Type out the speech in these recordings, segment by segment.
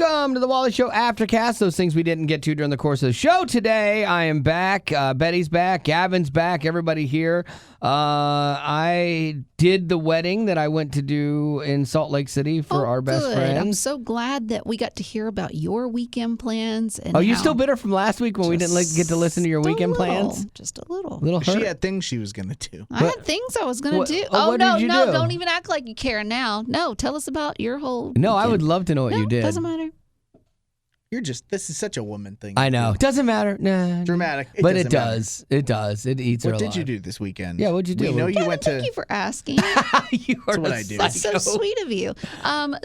Welcome to the Wally Show Aftercast. Those things we didn't get to during the course of the show today. I am back. Betty's back. Gavin's back. Everybody here. I did the wedding that I went to do in Salt Lake City for our best friend. I'm so glad that we got to hear about your weekend plans. And you still bitter from last week when we didn't get to listen to your weekend plans? Just a little. Hurt? She had things she was going to do. I had things I was going to do. What no, did you no, do? don't even act like you care now. No, tell us about your whole No, weekend. I would love to know what you did. Doesn't matter. This is such a woman thing. I know. Doesn't matter. Nah. Dramatic. But it does. It does. It eats her What did alive. you do this weekend? Yeah, what'd you do? We know you Kevin, went to... Thank you for asking. You are That's what I do. That's so sweet of you.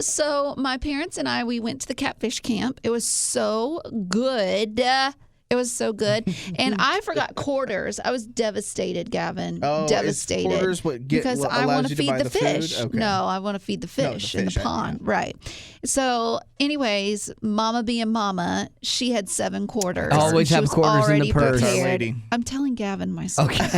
So my parents and I, we went to the catfish camp. It was so good. It was so good. And I forgot quarters. I was devastated, Gavin. Oh, devastated. Is quarters because I want to feed the fish. Okay. No, I want to feed the fish in the pond. Right. So anyways, Mama being Mama, she had 7 quarters. Always She have was quarters in the already purse. prepared. Our lady. I'm telling Gavin my story. Okay.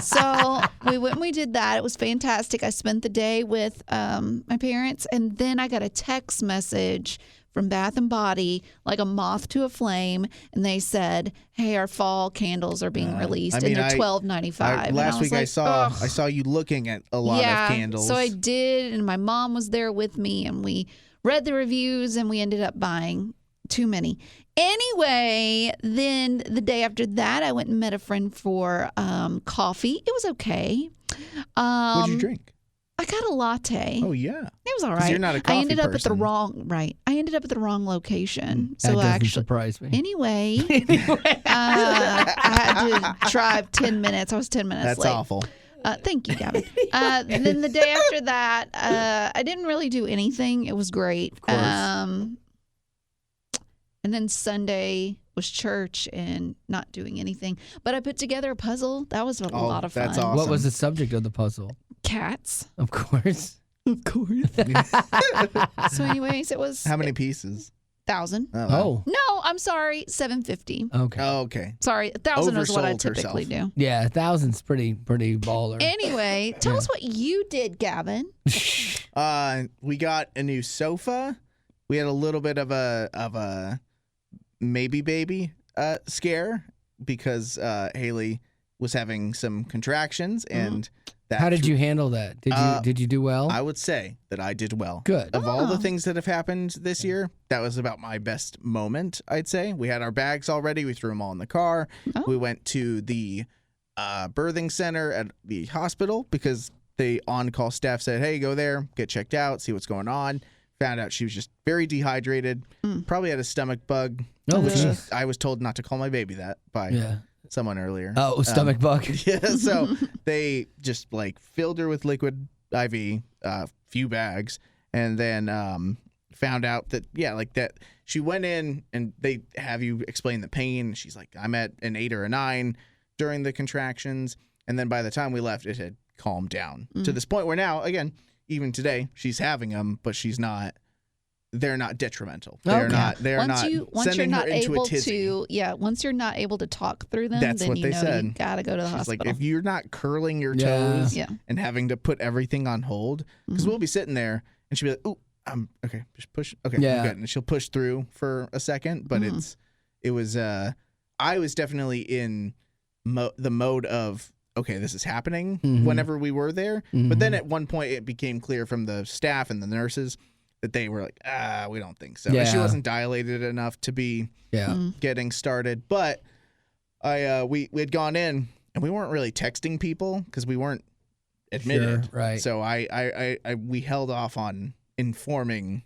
So we went and we did that. It was fantastic. I spent the day with my parents, and then I got a text message from Bath and Body, like a moth to a flame, and they said, "Hey, our fall candles are being released, and they're $12.95." Last week I saw you looking at a lot of candles. So I did, and my mom was there with me, and we read the reviews, and we ended up buying too many. Anyway, then the day after that, I went and met a friend for coffee. It was okay. What'd you drink? I got a latte. Oh yeah, it was all right. You're not a coffee I ended up person. at the wrong I ended up at the wrong location. That doesn't surprise me. Anyway, I had to drive 10 minutes. I was 10 minutes That's late. awful. Thank you, Gavin. Then the day after that, I didn't really do anything. It was great. Of course. And then Sunday was church and not doing anything. But I put together a puzzle. That was a lot of fun. That's awesome. What was the subject of the puzzle? Cats. Of course. Of course. So anyways, it was... How many pieces? 1,000. Oh. No, I'm sorry. 750. Okay. Oh, okay. Sorry, 1,000 is what I Oversold typically herself. do. Yeah, 1,000's pretty baller. Anyway, tell us what you did, Gavin. We got a new sofa. We had a little bit of a maybe baby scare because Haley was having some contractions, and that. How did you handle that? Did you do well? I would say that I did well. Good. Of all the things that have happened this year, that was about my best moment, I'd say. We had our bags all ready. We threw them all in the car. Oh. We went to the birthing center at the hospital because the on-call staff said, hey, go there, get checked out, see what's going on. Found out she was just very dehydrated, probably had a stomach bug. Oh, which geez. I was told not to call my baby that by someone earlier. Oh, stomach bug. Yeah, so they just like filled her with liquid IV, few bags, and then found out that that she went in and they have you explain the pain. She's like, I'm at an 8 or a 9 during the contractions, and then by the time we left, it had calmed down to this point where now, again, even today, she's having them, but she's not. They're not detrimental. They're not. They're once not you're sending not her into able a tizzy. once you're not able to talk through them, That's then what you they know said. you gotta go to the She's hospital. like, if you're not curling your Yeah. toes Yeah. and having to put everything on hold, because we'll be sitting there and she'll be like, "Ooh, okay, just push. Okay, Yeah. I'm good." And she'll push through for a second, but it was. I was definitely in the mode of, okay, this is happening whenever we were there. But then at one point, it became clear from the staff and the nurses that they were like, we don't think so. Yeah. And she wasn't dilated enough to be getting started. But we had gone in and we weren't really texting people because we weren't admitted. Sure, right. So we held off on informing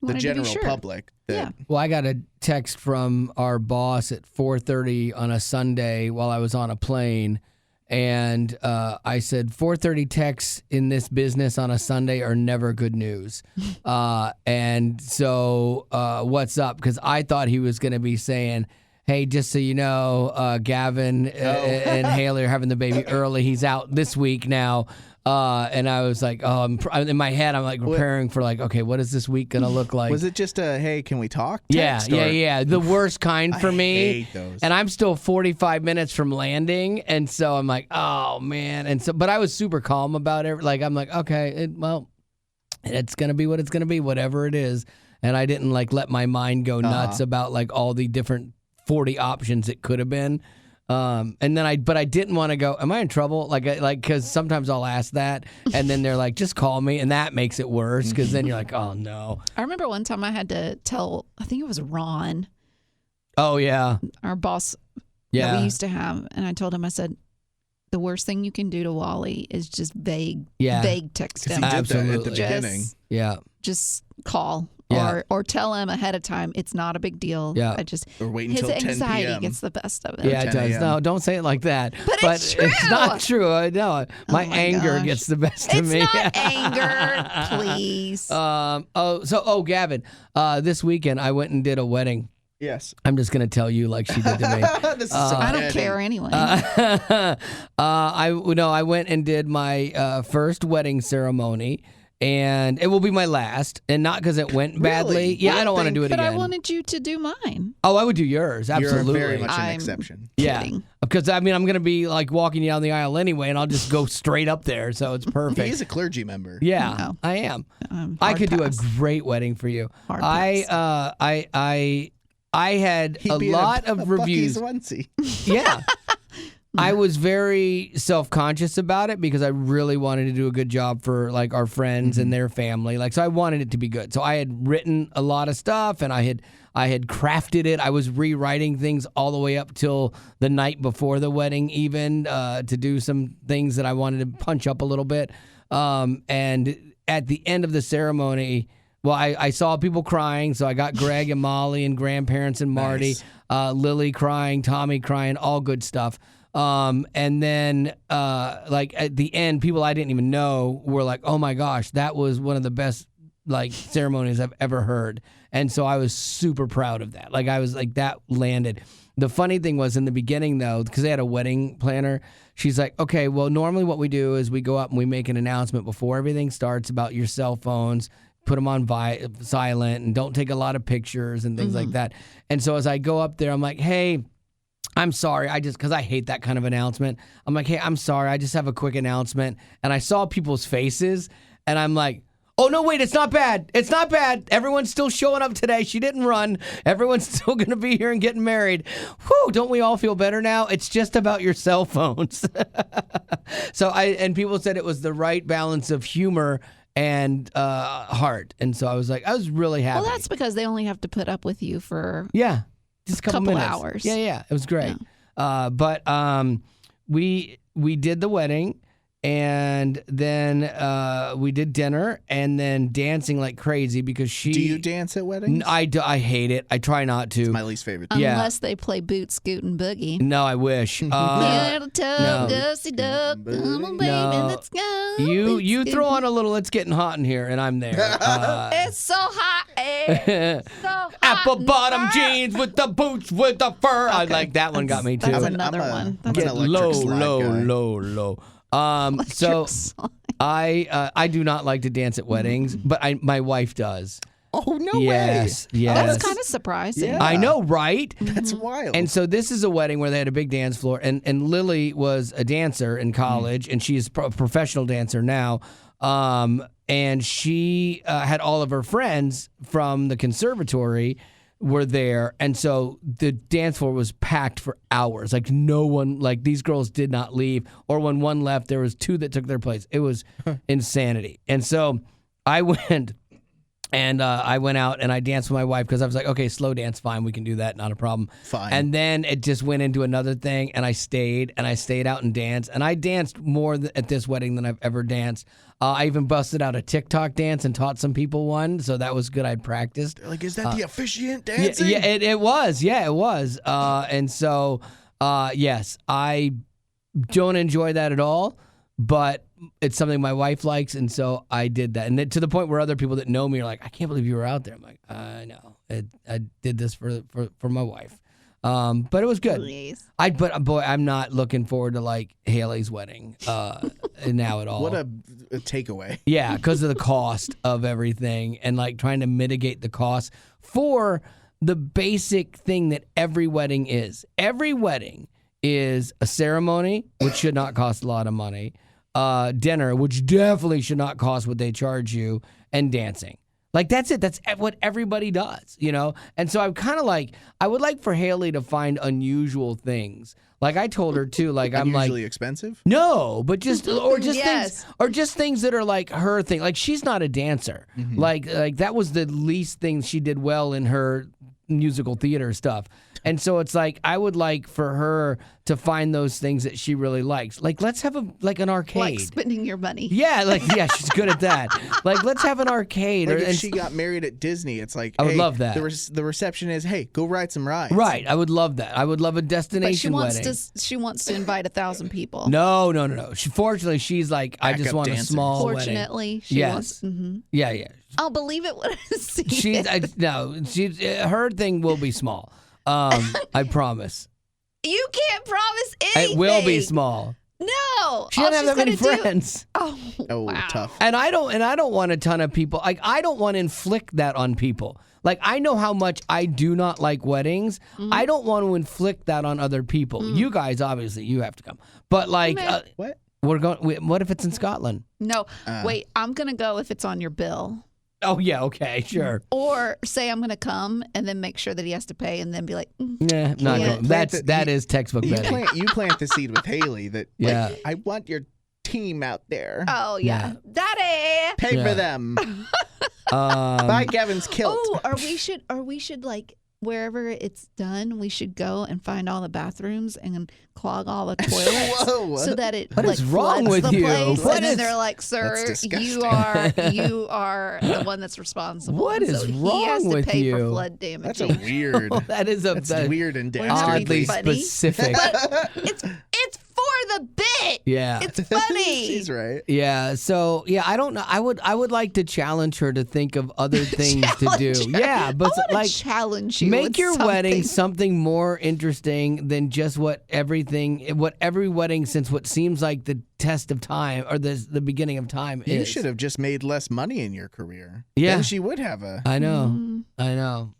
the Wanted to be general sure. public that Well, I got a text from our boss at 4:30 on a Sunday while I was on a plane. And I said, 4:30 texts in this business on a Sunday are never good news. And so what's up? Because I thought he was going to be saying, hey, just so you know, Gavin and Haley are having the baby early. He's out this week now. And I was like, in my head, I'm like preparing for like, okay, what is this week going to look like? was it just a, hey, can we talk? Yeah, text, or- yeah. The worst kind for me. hate those. And I'm still 45 minutes from landing, and so I'm like, oh man. And so, but I was super calm about it. Like I'm like, okay, it's gonna be what it's gonna be, whatever it is. and I didn't like let my mind go nuts about like all the different 40 options it could have been. And then I didn't want to go, am I in trouble? Like, because sometimes I'll ask that, and then they're like, just call me, and that makes it worse, because then you're like, oh no. I remember one time I had to tell, I think it was Ron. Oh yeah, our boss yeah. that we used to have, and I told him, I said, the worst thing you can do to Wally is just vague text him. He did Absolutely. that at the beginning. Yeah. Just call. Yeah. Or tell him ahead of time it's not a big deal. Yeah. Or wait his until 10 anxiety p.m. gets the best of it. Yeah, it 10 does. a.m. No, don't say it like that. But it's true. It's not true. I know. My my anger gosh. gets the best of It's me. not anger, please. Gavin, this weekend I went and did a wedding. Yes. I'm just gonna tell you like she did to me. This is I don't care anyway. I went and did my first wedding ceremony, and it will be my last, and not because it went badly. Really? Yeah, I don't want to do it but again. I wanted you to do mine. Oh, I would do yours. Absolutely. You're very much an I'm exception. Yeah, kidding. because I mean I'm gonna be like walking you down the aisle anyway, and I'll just go straight up there, so it's perfect. He's a clergy member. Yeah, No. I am. Hard I could pass. do a great wedding for you. Hard pass. I had He'd a be in lot a of reviews. Buc-ee's onesie. Yeah. I was very self-conscious about it because I really wanted to do a good job for like our friends and their family. Like, so I wanted it to be good. So I had written a lot of stuff, and I had crafted it. I was rewriting things all the way up till the night before the wedding, even to do some things that I wanted to punch up a little bit. And at the end of the ceremony, well, I saw people crying, so I got Greg and Molly and grandparents and Marty, Lily crying, Tommy crying, all good stuff. And then, like at the end, people I didn't even know were like, "Oh my gosh, that was one of the best like ceremonies I've ever heard." And so I was super proud of that. Like I was like, that landed. The funny thing was in the beginning though, because they had a wedding planner, she's like, "Okay, well, normally what we do is we go up and we make an announcement before everything starts about your cell phones." Put them on silent and don't take a lot of pictures and things like that. And so as I go up there, I'm like, hey, I'm sorry. Because I hate that kind of announcement. I'm like, hey, I'm sorry. I just have a quick announcement. And I saw people's faces and I'm like, oh, no, wait, it's not bad. It's not bad. Everyone's still showing up today. She didn't run. Everyone's still going to be here and getting married. Whew, don't we all feel better now? It's just about your cell phones. And people said it was the right balance of humor and heart. And so I was really happy. Well, that's because they only have to put up with you for just a couple couple minutes. hours. Yeah, it was great. But we did the wedding, and then we did dinner, and then dancing like crazy because she. Do you dance at weddings? I hate it. I try not to. It's my least favorite. unless they play Boot, Scoot, and Boogie. No, I wish. Little tub, no. dusty duck, come on, baby, No. let's go. You Boot, throw Scoot. on a little "It's Getting Hot in Here" and I'm there. It's so hot, so hot. Apple in bottom the jeans with the boots with the fur. I like that one. Got me too. That's I'm another one. I'm That's an electric low, slide low, guy. low. So slide. I do not like to dance at weddings, but my wife does. Oh, no Yes, way. yes. That's kind of surprising. Yeah. I know, right? That's wild. And so this is a wedding where they had a big dance floor, and Lily was a dancer in college, and she's a professional dancer now. And she had all of her friends from the conservatory were there, and so the dance floor was packed for hours. Like no one, like these girls did not leave, or when one left, there was two that took their place. It was insanity. And so I went. And I went out and I danced with my wife because I was like, okay, slow dance, fine, we can do that, not a problem. Fine. And then it just went into another thing, and I stayed out and danced. And I danced more at this wedding than I've ever danced. I even busted out a TikTok dance and taught some people one, so that was good. I'd practiced. They're like, is that the officiant dancing? Yeah, it was. Yeah, it was. And so, yes, I don't enjoy that at all, but it's something my wife likes, and so I did that. And then to the point where other people that know me are like, I can't believe you were out there. I'm like, I know. I did this for my wife. But it was good. Please. But boy, I'm not looking forward to like Haley's wedding now at all. What a takeaway. Yeah, because of the cost of everything and like trying to mitigate the cost for the basic thing that every wedding is. Every wedding is a ceremony, which should not cost a lot of money, dinner, which definitely should not cost what they charge you, and dancing. Like, that's it. That's what everybody does, you know? And so I'm kind of like, I would like for Haley to find unusual things. Like, I told her, too, like, I'm like... Unusually expensive? No, but just... Or just Yes. things... Or just things that are, like, her thing. Like, she's not a dancer. Like, that was the least thing she did well in her musical theater stuff. And so it's like, I would like for her to find those things that she really likes. Like, let's have an arcade. Like spending your money. Yeah, she's good at that. Like, let's have an arcade. Like if she got married at Disney, it's like, I would hey, love that. The reception is, hey, go ride some rides. Right, I would love that. I would love a But destination wedding. she wants to invite 1,000 people. No. Fortunately, she's like, I just Backup want dancers. a small wedding. Fortunately, she Yes. wants. Mm-hmm. Yeah. I'll believe it when I see She's it. her thing will be small. I promise. You can't promise anything. It will be small. No. She doesn't have that many friends. Oh, wow. Tough. And I don't want a ton of people. Like, I don't want to inflict that on people. Like, I know how much I do not like weddings. I don't want to inflict that on other people. You guys, obviously, you have to come. But like, What? we're going. What if it's in Scotland? No, wait. I'm gonna go if it's on your bill. Oh yeah, okay, sure. Or say I'm gonna come and then make sure that he has to pay and then be like, Yeah, not Yeah. going. That is textbook You betting. plant the seed with Haley that, like, Yeah. I want your team out there. oh yeah, daddy. Pay Yeah. for them. Buy Kevin's kilt. Oh, or we should like wherever it's done, we should go and find all the bathrooms and clog all the toilets Whoa. so that it What like is wrong floods with the you? place. What and then is- they're like, "Sir, That's you disgusting. are the one that's responsible." What And is so he has wrong to with pay you? for flood damage. That's a weird. That is That's weird and We're not oddly being funny. specific. It's for the bit. Yeah. It's funny. She's right. Yeah, so I don't know. I would like to challenge her to think of other things to do. Challenge her. Yeah, but I wanna like challenge you. make with your wedding something. something more interesting than just what every wedding since what seems like the test of time or the beginning of time You is. should have just made less money in your career. Yeah. Then she would have a. I know. Mm. I know.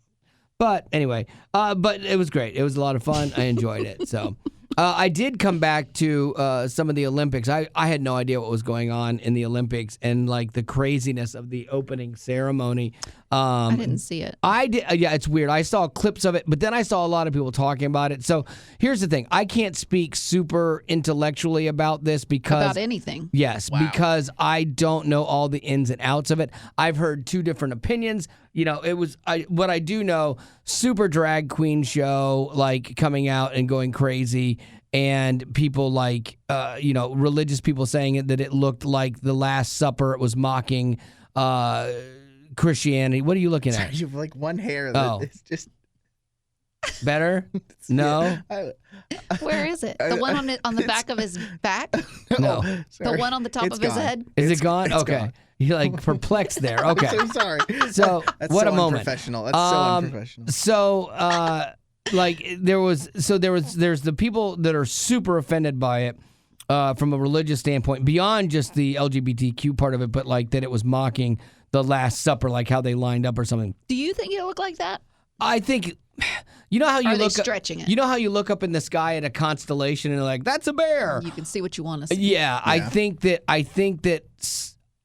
But anyway, but it was great. It was a lot of fun. I enjoyed it. So I did come back to some of the Olympics. I had no idea what was going on in the Olympics and like the craziness of the opening ceremony. I didn't see it. I did. Yeah, it's weird. I saw clips of it, but then I saw a lot of people talking about it. So here's the thing. I can't speak super intellectually about this because About anything. yes, because I don't know all the ins and outs of it. I've heard two different opinions. You know, it was what I do know, super drag queen show, like coming out and going crazy, and people like, religious people saying that it looked like the Last Supper. It was mocking Christianity. What are you looking at? You have like one hair that Oh. is just. Better? No? Where is it? The one on the back of his back? No. The Sorry. one on the top It's of his gone. head? Is it gone? it's Okay. gone. You're like perplexed there. Okay. I'm so sorry. So, That's what so a moment. Unprofessional. That's so unprofessional. So, there's the people that are super offended by it from a religious standpoint, beyond just the LGBTQ part of it, but like that it was mocking the Last Supper, like how they lined up or something. Do you think it looked like that? I think, you know how you Are they look stretching it? You know how you look up in the sky at a constellation and you're like, that's a bear. You can see what you want to see. Yeah, I think that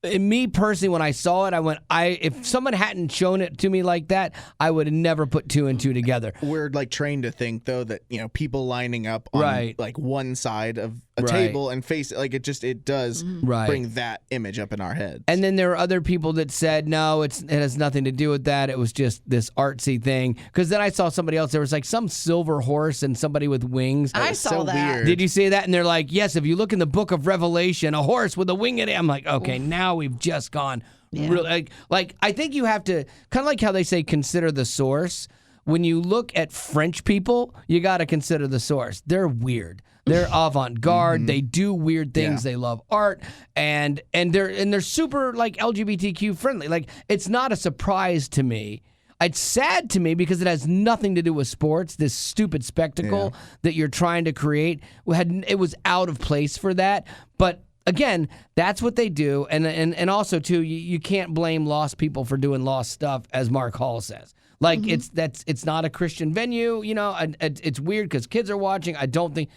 in me personally, when I saw it, I went, if someone hadn't shown it to me like that, I would have never put two and two together. We're like trained to think though that people lining up on Right. like one side of a Right. table and face like it does Right. bring that image up in our heads. And then there were other people that said, no, it has nothing to do with that. It was just this artsy thing. Because then I saw somebody else. There was like some silver horse and somebody with wings. I was saw so that. weird. Did you see that? And they're like, yes, if you look in the book of Revelation, a horse with a wing in it. I'm like, okay, now we've just gone. Yeah. Really, like I think you have to, kind of like how they say, consider the source. When you look at French people, you got to consider the source. They're weird. They're avant-garde. They do weird things. Yeah. They love art, and they're super like LGBTQ friendly. Like it's not a surprise to me. It's sad to me because it has nothing to do with sports. This stupid spectacle that you're trying to create it was out of place for that. But again, that's what they do, and also too, you can't blame lost people for doing lost stuff, as Mark Hall says. Like it's not a Christian venue, and it's weird because kids are watching. I don't think.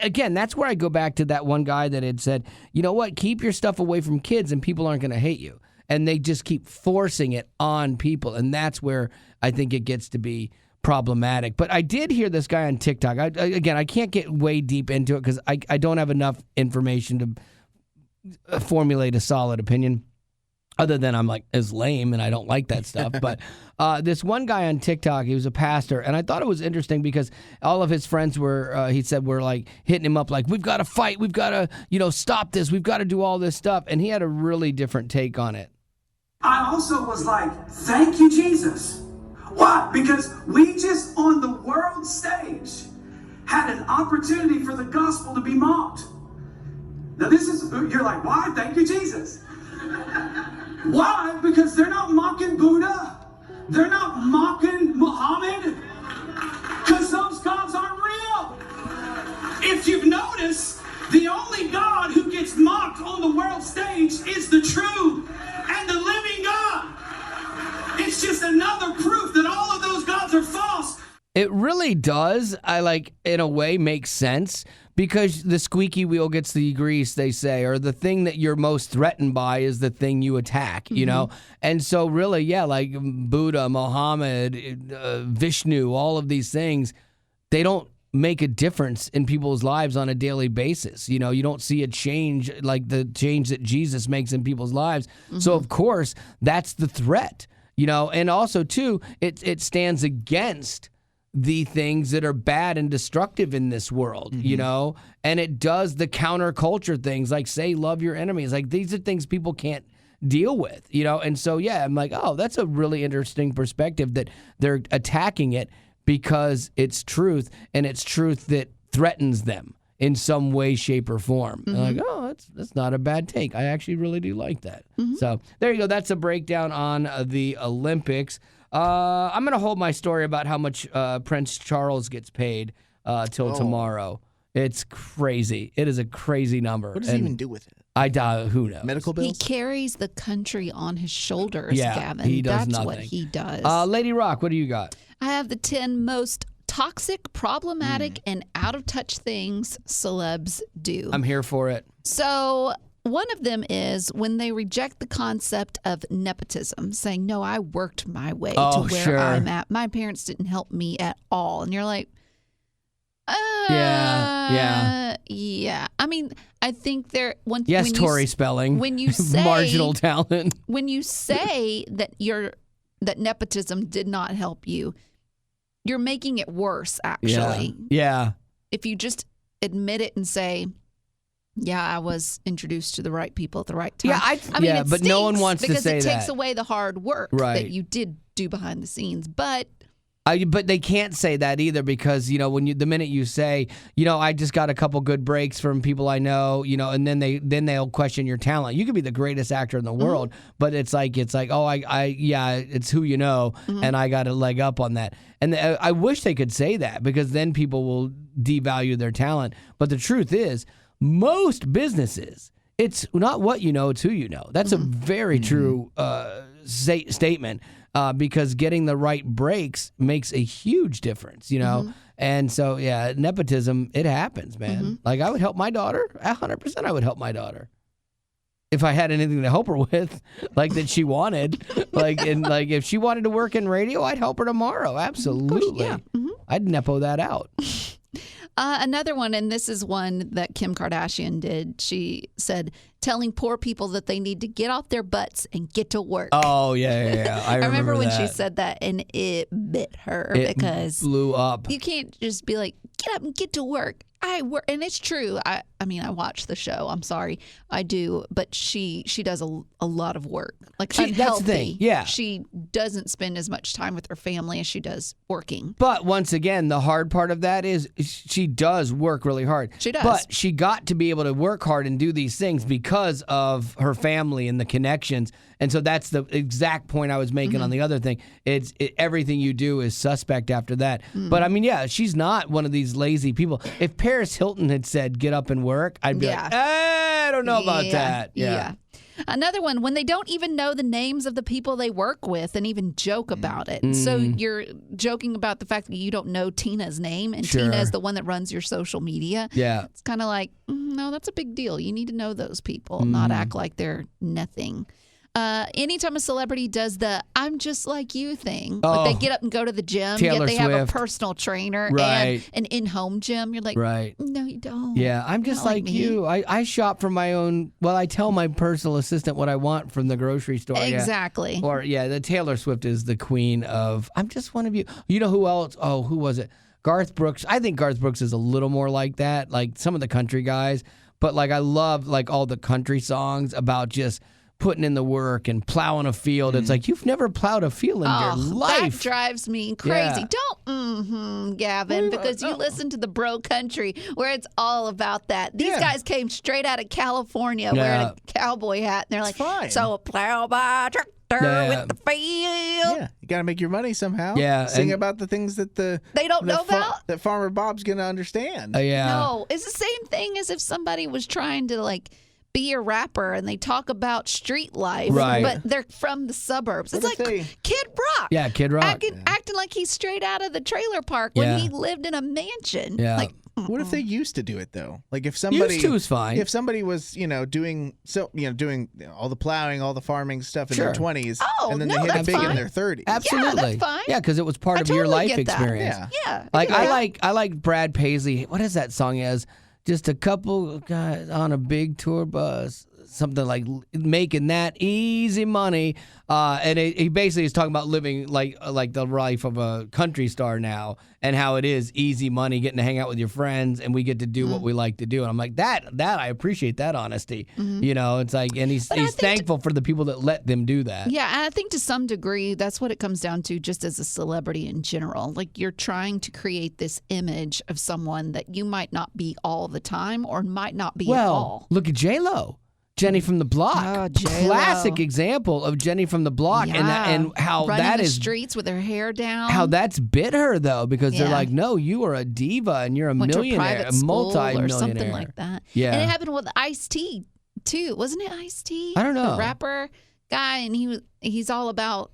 Again, that's where I go back to that one guy that had said, you know what, keep your stuff away from kids and people aren't going to hate you. and they just keep forcing it on people, and that's where I think it gets to be problematic. But I did hear this guy on TikTok. I can't get way deep into it because I don't have enough information to formulate a solid opinion. Other than I'm like, is lame and I don't like that stuff. But this one guy on TikTok, he was a pastor, and I thought it was interesting because all of his friends were, he said, were like hitting him up like, we've got to fight, we've got to, stop this, we've got to do all this stuff. And he had a really different take on it. I also was like, thank you, Jesus. Why? Because we just on the world stage had an opportunity for the gospel to be mocked. Now you're like, why? Thank you, Jesus. Why? Because they're not mocking Buddha. They're not mocking Muhammad. Because those gods aren't real. If you've noticed, the only God who gets mocked on the world stage is the true and the living God. It's just another proof that all of those gods are false. It really does, in a way, make sense. Because the squeaky wheel gets the grease, they say, or the thing that you're most threatened by is the thing you attack, you know? And so really, yeah, like Buddha, Muhammad, Vishnu, all of these things, they don't make a difference in people's lives on a daily basis. You don't see a change like the change that Jesus makes in people's lives. So, of course, that's the threat, And also, too, it stands against the things that are bad and destructive in this world, and it does the counterculture things like say love your enemies. Like these are things people can't deal with, and so yeah, I'm like, oh, that's a really interesting perspective that they're attacking it because it's truth, and it's truth that threatens them in some way, shape, or form. And like, oh, that's not a bad take. I actually really do like that. So there you go. That's a breakdown on the Olympics. I'm going to hold my story about how much Prince Charles gets paid till tomorrow. It's crazy. It is a crazy number. What does he even do with it? Who knows? Medical bills? He carries the country on his shoulders, Yeah, Gavin. he does That's nothing. what he does. Lady Rock, what do you got? I have the 10 most toxic, problematic, and out-of-touch things celebs do. I'm here for it. So one of them is when they reject the concept of nepotism, saying, no, I worked my way to where I'm at. My parents didn't help me at all. And you're like, yeah. I mean, I think Yes, Tori Spelling. When you say marginal talent. When you say that that nepotism did not help you, you're making it worse, actually. Yeah. If you just admit it and say, yeah, I was introduced to the right people at the right time. Yeah, I mean, it but no one wants to say because it takes that. away the hard work that you did do behind the scenes. But they can't say that either because the minute you say I just got a couple good breaks from people I know, and then they'll question your talent. You could be the greatest actor in the world, but it's like oh it's who you know, and I got a leg up on that. And I wish they could say that because then people will devalue their talent. But the truth is, most businesses, it's not what you know, it's who you know. That's a very true statement because getting the right breaks makes a huge difference, And so, yeah, nepotism, it happens, man. Like, I would help my daughter. 100% I would help my daughter. If I had anything to help her with, like that she wanted. If she wanted to work in radio, I'd help her tomorrow. Absolutely. Yeah. I'd nepo that out. Another one, and this is one that Kim Kardashian did. She said, telling poor people that they need to get off their butts and get to work. Oh, yeah. I remember when that. she said that, and it bit her because blew up. You can't just be like, get up and get to work. I work, and it's true. I mean, I watch the show. I'm sorry, I do. But she does a lot of work, unhealthy. That's the thing. Yeah, she doesn't spend as much time with her family as she does working. But once again, the hard part of that is she does work really hard. She does. But she got to be able to work hard and do these things because of her family and the connections. And so that's the exact point I was making on the other thing. Everything you do is suspect after that. But I mean, yeah, she's not one of these lazy people. If Paris Hilton had said, get up and work, I'd be like, I don't know about that. Yeah. Another one, when they don't even know the names of the people they work with and even joke about it. So you're joking about the fact that you don't know Tina's name, and Tina is the one that runs your social media. Yeah. It's kind of like, no, that's a big deal. You need to know those people, not act like they're nothing. anytime a celebrity does the "I'm just like you" thing, like they get up and go to the gym, Taylor yet they have a Swift. personal trainer Right. and an in-home gym. You're like, Right. no, you don't. Yeah, I'm just Not like me. you. I shop for my own. Well, I tell my personal assistant what I want from the grocery store. yeah. Exactly. Or the Taylor Swift is the queen of. I'm just one of you. You know who else? Oh, who was it? Garth Brooks. I think Garth Brooks is a little more like that, like some of the country guys. But like I love like all the country songs about just putting in the work and plowing a field. It's like you've never plowed a field in your life. That drives me crazy. Yeah. Don't, Gavin, because you listen to the bro country where it's all about that. These guys came straight out of California wearing a cowboy hat, and they're like, fine. so plow by tractor with the field. Yeah, you got to make your money somehow. Yeah, sing and- about the things that They don't know about? that Farmer Bob's gonna understand. Yeah. No, it's the same thing as if somebody was trying to like be a rapper and they talk about street life, Right. but they're from the suburbs. It's What like if Kid Rock. Yeah, Kid Rock. Acting like he's straight out of the trailer park Yeah. when he lived in a mansion. Yeah. Like, What if they used to do it though? Like if somebody Used to is fine. If somebody was, doing all the plowing, all the farming stuff in Sure. their 20s, Oh, and then no, they hit it that's big in fine. their 30s. Absolutely. that's fine. Yeah, because it was part I of your totally life get that. experience. Yeah. yeah. Like yeah. I like Brad Paisley. What is that song he has? Just a couple guys on a big tour bus. Something like making that easy money, and he basically is talking about living like the life of a country star now, and how it is easy money, getting to hang out with your friends, and we get to do what we like to do. And I'm like that I appreciate that honesty. It's like, and he's thankful for the people that let them do that. Yeah, and I think to some degree that's what it comes down to just as a celebrity in general. Like you're trying to create this image of someone that you might not be all the time or might not be at all. Look at J-Lo. Jenny from the Block. Oh, J-Lo. Classic example of Jenny from the Block, and how running that the is streets with her hair down. how that's bit her though, because they're Yeah. like, no, you are a diva and you're a went to a millionaire, private a school multi-millionaire, or something like that. Yeah. And it happened with Ice-T too, wasn't it? Ice-T, I don't know. the rapper guy, and he's all about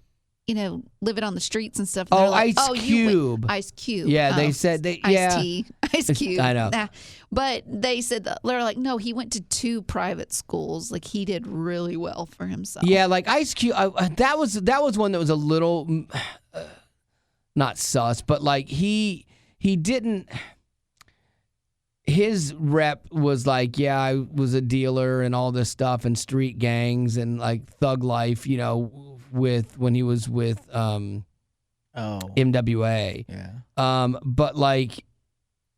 living on the streets and stuff. And Oh, they're like, Ice Cube. Ice Cube. Yeah, Oh, they said they Ice-T, Ice Cube. I know. Nah. But they said they're like, no, he went to 2 private schools. Like he did really well for himself. Yeah, like Ice Cube. That was one that was a little not sus, but like he didn't. His rep was like, yeah, I was a dealer and all this stuff and street gangs and like thug life, with when he was with MWA. Yeah. But like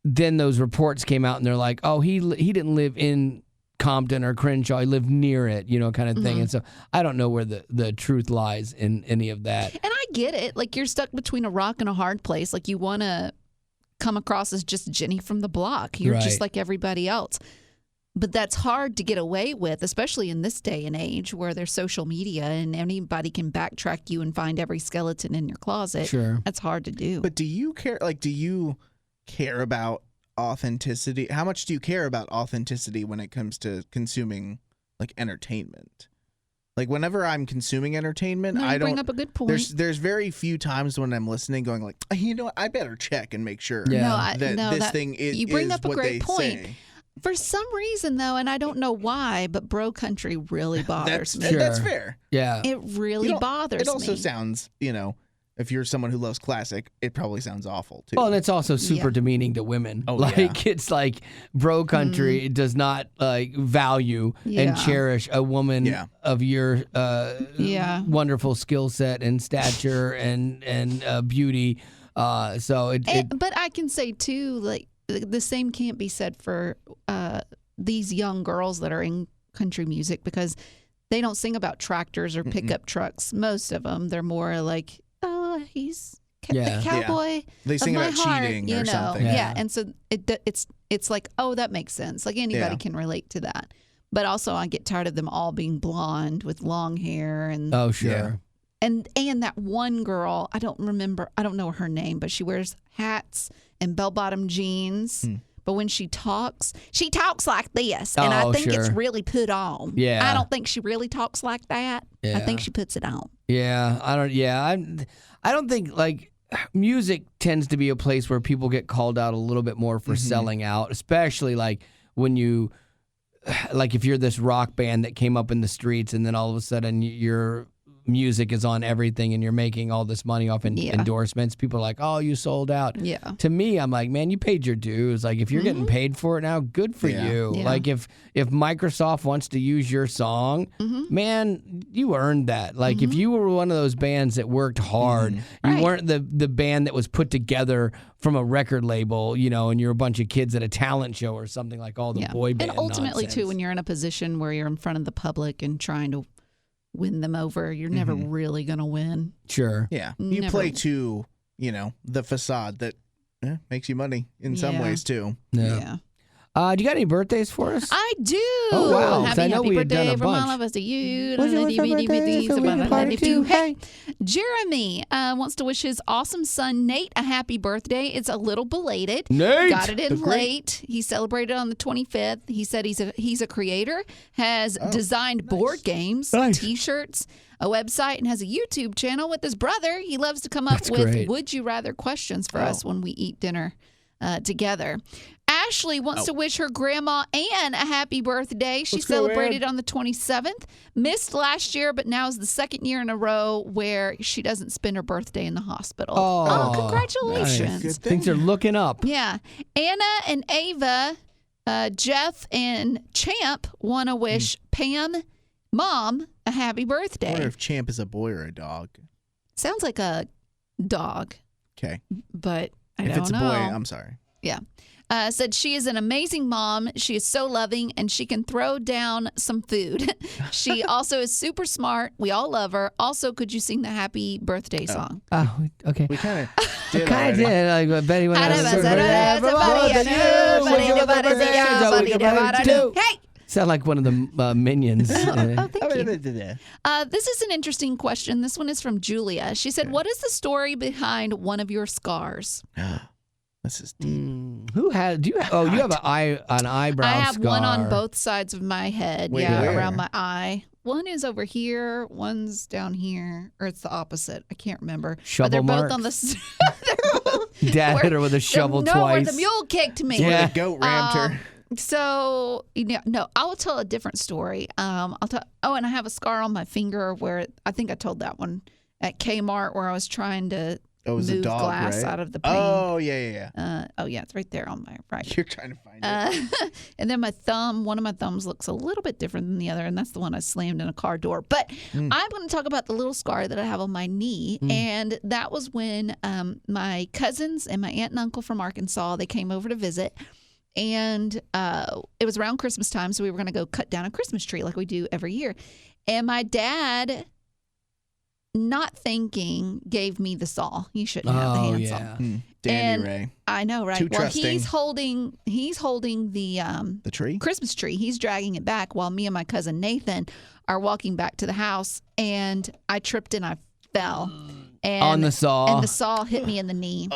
then those reports came out and they're like, oh, he didn't live in Compton or Crenshaw, he lived near it, kind of thing. And so I don't know where the truth lies in any of that. And I get it. Like you're stuck between a rock and a hard place. Like you want to come across as just Jenny from the Block. You're just Right. like everybody else. But that's hard to get away with, especially in this day and age where there's social media and anybody can backtrack you and find every skeleton in your closet. Sure. That's hard to do. But do you care about authenticity? How much do you care about authenticity when it comes to consuming like entertainment? Like whenever I'm consuming entertainment, No, you I don't bring up a good point. There's very few times when I'm listening going like, what, I better check and make sure Yeah. that thing is you bring is up a what great they point. say. For some reason, though, and I don't know why, but bro country really bothers me. Sure. That's fair. Yeah. It really bothers me. It also sounds, if you're someone who loves classic, it probably sounds awful too. Well, and it's also super Yeah. demeaning to women. Oh, like yeah. it's like bro country does not like value Yeah. and cherish a woman Yeah. of your Yeah. wonderful skill set and stature and beauty. So But I can say too, like the same can't be said for these young girls that are in country music because they don't sing about tractors or pickup trucks. Most of them, they're more like, oh, he's Yeah. the cowboy. They of sing my about heart, cheating you or know. something. Yeah. Yeah, and so it's like, oh, that makes sense. Like anybody Yeah. can relate to that. But also, I get tired of them all being blonde with long hair and oh sure. Yeah. and that one girl, I don't know her name, but she wears hats and bell-bottom jeans. But when she talks like this. And I Oh, think it's sure. really put on. Yeah. I don't think she really talks like that. I Yeah. think she puts it on. Yeah, I don't think like music tends to be a place where people get called out a little bit more for selling out, especially like when you like if you're this rock band that came up in the streets and then all of a sudden your music is on everything and you're making all this money off endorsements, people are like, oh, you sold out. Yeah. To me, I'm like, man, you paid your dues. Like if you're getting paid for it now, good for you. Yeah. Like if Microsoft wants to use your song, man, you earned that. Like if you were one of those bands that worked hard, you weren't the band that was put together from a record label, you know, and you're a bunch of kids at a talent show or something like all the boy band And ultimately, nonsense. too, when you're in a position where you're in front of the public and trying to win them over, you're never really going to win. Sure. Yeah. You Never. play to, the facade that makes you money in some ways, too. Yeah. Do you got any birthdays for us? I do. Oh, wow. 'Cause I know happy we had birthday done a from bunch. all of us to you. What's your birthday? So we can party too. Hey, Jeremy wants to wish his awesome son Nate a happy birthday. It's a little belated. Nate! Got it in The great- late. He celebrated on the 25th. He said he's a creator, has designed board games, Nice. T-shirts, a website, and has a YouTube channel with his brother. He loves to come up That's with great. would you rather questions for us when we eat dinner together. Ashley wants to wish her grandma Ann a happy birthday. She Let's go, celebrated on the 27th. Missed last year, but now is the second year in a row where she doesn't spend her birthday in the hospital. Oh, congratulations. Good Things are looking up. Yeah. Anna and Ava, Jeff and Champ want to wish Pam, Mom, a happy I wonder birthday. if Champ is a boy or a dog. Sounds like a dog, Okay. but I If don't it's a know. boy, I'm sorry. Yeah. Said she is an amazing mom. She is so loving and she can throw down some food. She also is super smart. We all love her. Also, could you sing the happy birthday song? Oh, okay. We kind of did Kind of already. did. Like Betty went Hey! Sound like one of the minions. Oh, thank you. This is an interesting question. This one is from Julia. She said, what is the story behind one of your scars? This is deep. Who has? Do you? Oh, you have an eyebrow I have scar. one on both sides of my head. Wait, yeah, where? around my eye. One is over here. One's down here, or it's the opposite. I can't remember. Shovel but they're marks? both on the. Dad hit her with a shovel no, twice. where the mule kicked me. Yeah. The goat rammed her. So no, I will tell a different story. I'll tell. Oh, and I have a scar on my finger where I think I told that one at Kmart where I was trying to Oh, it was move a dog, glass right? out of the pane. Oh, yeah. Yeah, it's right there on my right. You're trying to find it. And then my thumb, one of my thumbs looks a little bit different than the other, and that's the one I slammed in a car door. But I'm going to talk about the little scar that I have on my knee, and that was when my cousins and my aunt and uncle from Arkansas, they came over to visit, and it was around Christmas time, so we were going to go cut down a Christmas tree like we do every year. And my dad, not thinking, gave me the saw. He shouldn't have the handsaw. Dandy And Ray. I know, right? Too Well, trusting. he's holding the The tree? Christmas tree. He's dragging it back while me and my cousin Nathan are walking back to the house, and I tripped and I fell. And, On the saw. And the saw hit me in the knee.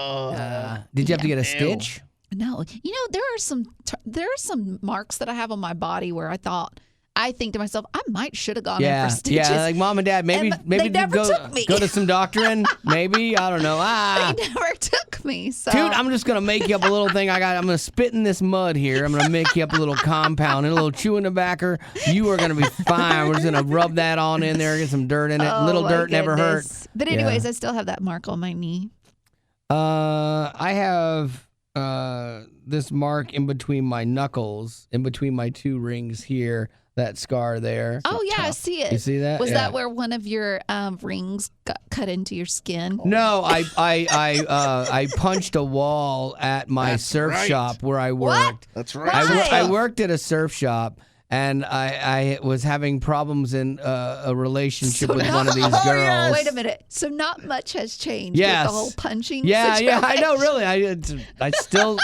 Did you have to get a stitch? No, there are some marks that I have on my body where I think to myself, I might should have gone in for stitches. Yeah, like mom and dad, maybe they never took me. go to some doctoring. Maybe, I don't know. They never took me. So Dude, I'm just gonna make you up a little thing. I'm gonna spit in this mud here. I'm gonna make you up a little compound and a little chewing tobacco. You are gonna be fine. We're just gonna rub that on in there, get some dirt in it. Oh, Little my dirt never hurt. goodness. But anyways, I still have that mark on my knee. I have this mark in between my knuckles, in between my two rings here. That scar there. Oh yeah, I see it. You see that? Was Yeah. that where one of your rings got cut into your skin? No, I punched a wall at my surf right. shop where I worked. That's Right. right. I worked at a surf shop, and I was having problems in a relationship with one of these girls. Wait a minute. So not much has changed Yes. with the whole punching Yeah, I know. situation? Really, I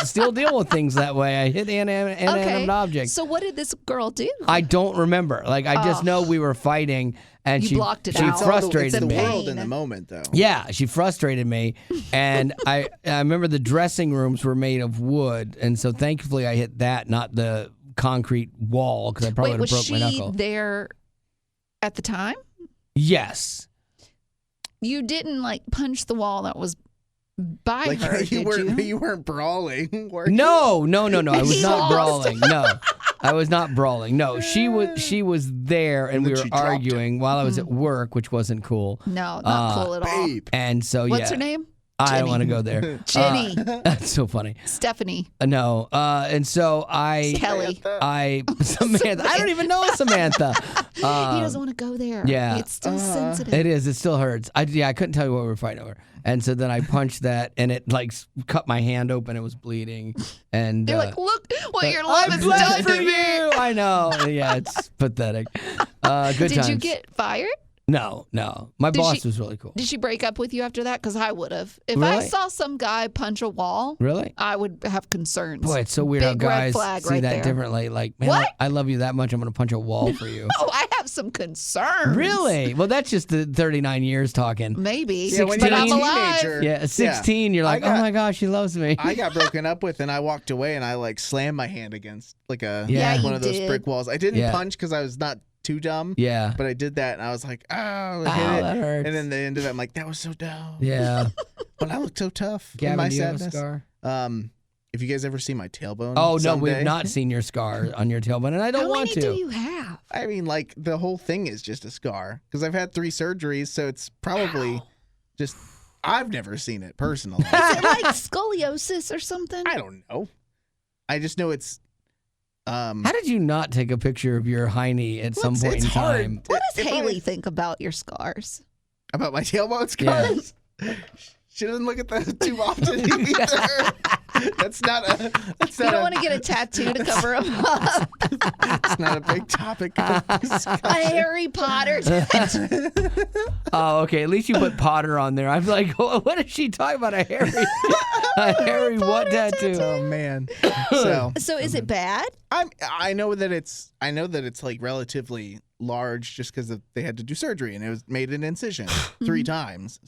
still deal with things that way. I hit inanimate objects. So what did this girl do? I don't remember. Like I just know we were fighting, and You she blocked it she out. It's all the- frustrated it's the me. world in the moment, though. Yeah, she frustrated me, and I remember the dressing rooms were made of wood, and so thankfully I hit that, not the concrete wall, because I probably Wait, would was have broke my she knuckle. there at the time? Yes. You didn't like punch the wall that was by her, you did weren't brawling, were you? No. I was not Lost. brawling. No. I was not brawling. No, she was there, and we were arguing while I was at work, which wasn't cool. No, not cool at all. Babe. And so, What's her name? I don't want to go there. Jenny. That's so funny. Stephanie. No. And so Kelly. Samantha. I don't even know Samantha. He doesn't want to go there. Yeah. It's still sensitive. It is. It still hurts. I couldn't tell you what we were fighting over. And so then I punched that, and it like cut my hand open. It was bleeding. And You're like, look what your love has bled done for to me. you. I know. Yeah, it's pathetic. Good Did times. you get fired? No. My boss was really cool. Did she break up with you after that? Because I would have. If I Really? saw some guy punch a wall, Really? I would have concerns. Boy, it's so weird how Big red guys flag see right that there. differently. Like, man, What? I love you that much. I'm going to punch a wall for you. Oh, I have some concerns. Really? Well, that's just the 39 years talking. Maybe. Yeah, when but you're a I'm alive. teenager. Yeah, at 16, you're like, I got- oh my gosh, she loves me. I got broken up with, and I walked away, and I like slammed my hand against like Yeah, one you of those did. brick walls. I didn't Yeah. punch because I was not too dumb. Yeah. But I did that, and I was like, oh, Ow, hit it. that hurts. And then the end of it, I'm like, that was so dumb. Yeah. But I looked so tough in Gavin, my do you have a sadness. scar? If you guys ever see my tailbone, Oh, no, someday, we've not seen your scar on your tailbone, and I don't How want many to. do you have? I mean, like the whole thing is just a scar because I've had 3 surgeries, so it's probably just. I've never seen it personally. Is it like scoliosis or something? I don't know. I just know it's. How did you not take a picture of your hiney at some point it's in hard. time? What does If I Haley was- think about your scars? About my tailbone scars? She doesn't look at that too often either. That's not a. That's You not don't a, want to get a tattoo to cover them up. It's not a big topic. of A discussion. Harry Potter tattoo. Oh, okay. At least you put Potter on there. I'm like, what is she talking about? A Harry what tattoo? Oh man. So So is it bad? I know that it's like relatively large just because they had to do surgery and it was made an incision 3 times.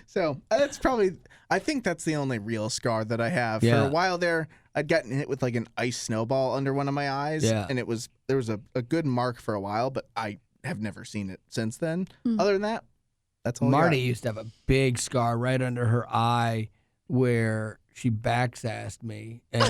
So that's probably. I think that's the only real scar that I have. Yeah. For a while there, I'd gotten hit with like an ice snowball under one of my eyes, Yeah. and there was a good mark for a while, but I have never seen it since then. Other than that, that's all. Marty I got. used to have a big scar right under her eye where she backsassed me. And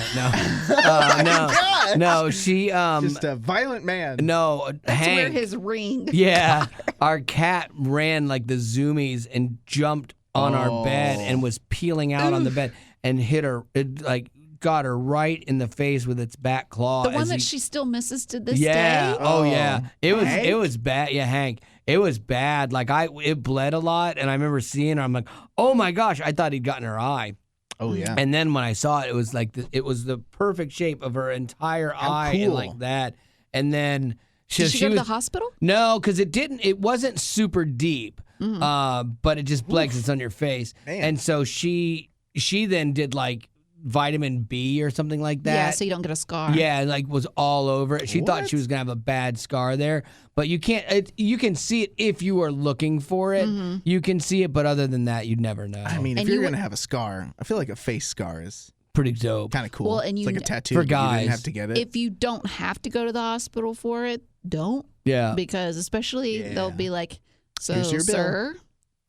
no, she Just a violent man. no, That's Hank. where his ring. Yeah, our cat ran like the zoomies and jumped on our bed and was peeling out on the bed and hit her. It like got her right in the face with its back claw. The one as that he- she still misses to this yeah. day. Oh yeah. It Hank? was bad. Yeah, Hank. It was bad. Like it bled a lot, and I remember seeing her. I'm like, oh my gosh, I thought he'd gotten her eye. Oh yeah. And then when I saw it, it was like it was the perfect shape of her entire eye, and cool. like that. And then Did she go to was the hospital? no, because it wasn't super deep, but it just bled 'cause it's on your face. Man. And so she then did like vitamin B or something like that. Yeah, so you don't get a scar. Yeah, and like was all over it. She thought What? she was gonna have a bad scar there, but you can't. You can see it if you are looking for it. You can see it, but other than that, you'd never know. I mean, And if you're you gonna have a scar, I feel like a face scar is pretty dope. kind of cool. Well, and it's you like a kn- tattoo For but you guys. didn't have to get it. If you don't have to go to the hospital for it, don't. Yeah. Because especially they'll be like, so, Here's your bill. sir.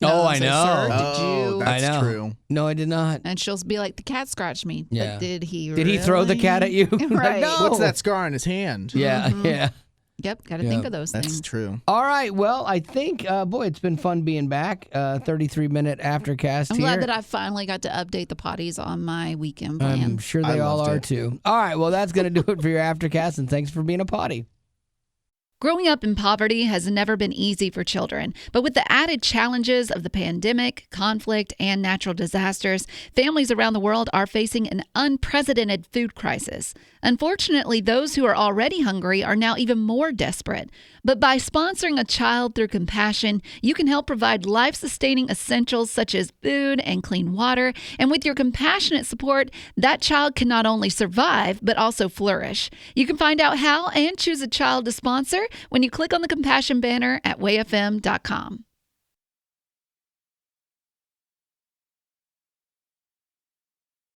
Oh, I so, know. Sir, did Oh, you? that's I know. true. No, I did not. And she'll be like, the cat scratched me. Yeah. Like, did he? Did he throw the cat at you? Like, Right. no. What's that scar on his hand? Yeah, yeah. Yep. Got to think of those That's things. true. All right. Well, I think, boy, it's been fun being back. 33-minute Aftercast I'm here. glad that I finally got to update the potties on my weekend plan. I'm sure they I all loved are it. too. All right. Well, that's going to do it for your Aftercast, and thanks for being a potty. Growing up in poverty has never been easy for children, but with the added challenges of the pandemic, conflict, and natural disasters, families around the world are facing an unprecedented food crisis. Unfortunately, those who are already hungry are now even more desperate. But by sponsoring a child through compassion, you can help provide life-sustaining essentials such as food and clean water. And with your compassionate support, that child can not only survive, but also flourish. You can find out how and choose a child to sponsor when you click on the compassion banner at wayfm.com.